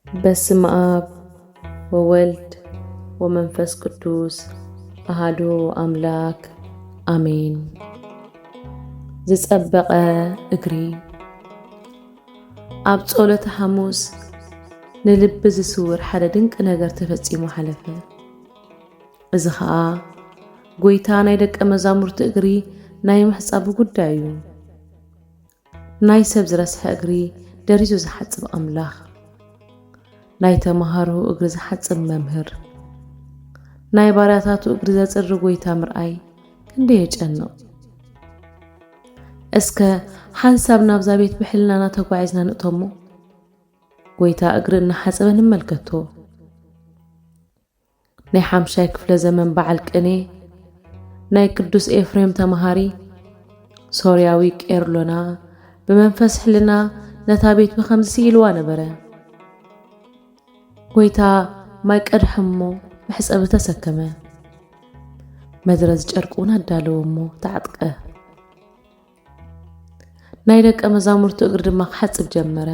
በስመ አብ ወወልድ ወመንፈስ ቅዱስ አሐዱ አምላክ አሜን። ዝጸበቐ እግሪ ኣብ ጸሎተ ሐሙስ ንልቢ ዝስውር ሓደ ድንቂ ነገር ተፈጺሙ ሓለፈ። እዚ ኸዓ ጎይታ ናይ ደቀ መዛሙርቱ እግሪ ናይ ምሕጻብ ጉዳይ እዩ። ናይ ሰብ ዝረስሐ እግሪ ደሪዙ ዝሓጽብ ኣምላኽ፣ ናይ ተማሃሩ እግሪ ዝሓጽብ መምህር፣ ናይ ባርያታቱ እግሪ ዘጽሪ ጎይታ ምርኣይ ክንደይ የጨንቕ። እስከ ሓንሳብ ናብዛ ቤት ብሕልናና ተጓዒዝና ንእቶሞ ጎይታ እግሪ እናሓጸበ ንመልከቶ። ናይ 5ይ ክፍለ ዘመን በዓል ቅኔ ናይ ቅዱስ ኤፍሬም ተማሃሪ ሶርያዊ ቄርሎና ብመንፈስ ሕልና ነታ ቤት ብኸምዚ ኢልዋ ነበረ። ጎይታ ማይ ቀድሐሞ ብሕጸብ ተሰከመ፣ መድረዝ ጨርቁን ኣዳለዎ እሞ ተዓጥቀ። ናይ ደቀ መዛሙርቱ እግሪ ድማ ክሓጽብ ጀመረ።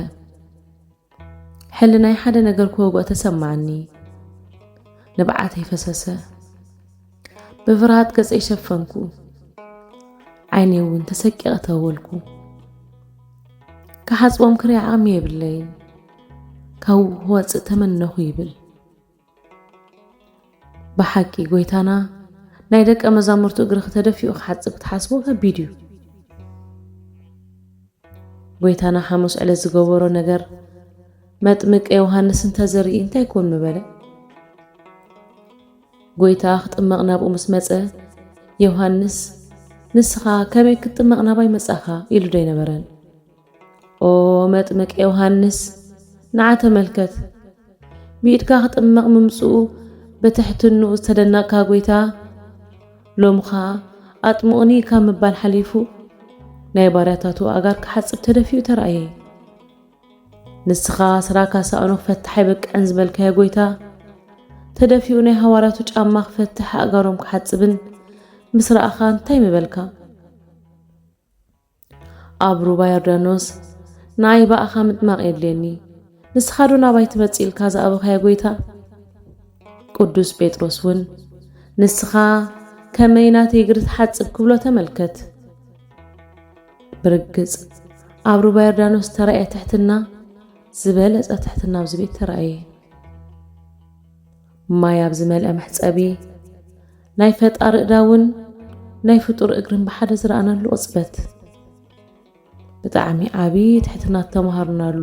ሕልናይ ሓደ ነገር ክወግኦ ተሰማዕኒ። ንብዓተይ ፈሰሰ፣ ብፍርሃት ገጸይ ሸፈንኩ፣ ዓይነይ እውን ተሰቂቐ ተወልኩ። ክሓጽቦም ክሪኢ ዓቕሚ የብለይን፣ ካብ ወፅእ ተመነኹ ይብል። ብሓቂ ጎይታና ናይ ደቀ መዛሙርቱ እግሪ ተደፊኡ ክሓጽብ ክትሓስቦ ከቢድ እዩ። ጎይታና ሐሙስ ዕለት ዝገበሮ ነገር መጥምቀ ዮሃንስ እንተዘርኢ እንታይ ኮን በለ? ጎይታ ክጥመቕ ናብኡ ምስ መጸ ዮሃንስ ንስኻ ከመይ ክትጥመቕ ናባይ መጻኻ ኢሉ ዶ ይነበረን? ኦ መጥምቀ ዮሃንስ ንዓ ተመልከት፣ ብኢድካ ክጥመቕ ምምጽኡ በትሕትንኡ ዝተደነቕካ ጎይታ ሎምኻ ኣጥምቕኒ ካብ ምባል ሓሊፉ ናይ ባርያታቱ ኣጋር ክሓጽብ ተደፊኡ ተረእየ። ንስኻ ስራካ ሳእኖ ክፈትሕ ኣይበቅዕን ዝበልካዮ ጎይታ ተደፊኡ ናይ ሃዋርያቱ ጫማ ክፈትሕ ኣጋሮም ክሓጽብን ምስ ረኣኻ እንታይ ምበልካ? ኣብ ሩባ ዮርዳኖስ ንኣይ ባእኻ ምጥማቕ የድልየኒ፣ ንስኻ ዶ ናባይ ትመጽእ ኢልካ ዝኣበኻዮ ጎይታ? ቅዱስ ጴጥሮስ እውን ንስኻ ከመይ ናተይ እግሪ ትሓጽብ ክብሎ ተመልከት። ብርግጽ ኣብ ሩባ ዮርዳኖስ ተረእየ ትሕትና ዝበለጸ ትሕትና ኣብዚ ቤት ተረእየ። ማይ ኣብ ዝመልአ መሕጸቢ ናይ ፈጣሪ እዳውን ናይ ፍጡር እግርን ብሓደ ዝረኣናሉ ቅጽበት ብጣዕሚ ዓብዪ ትሕትና ተመሃሩናሉ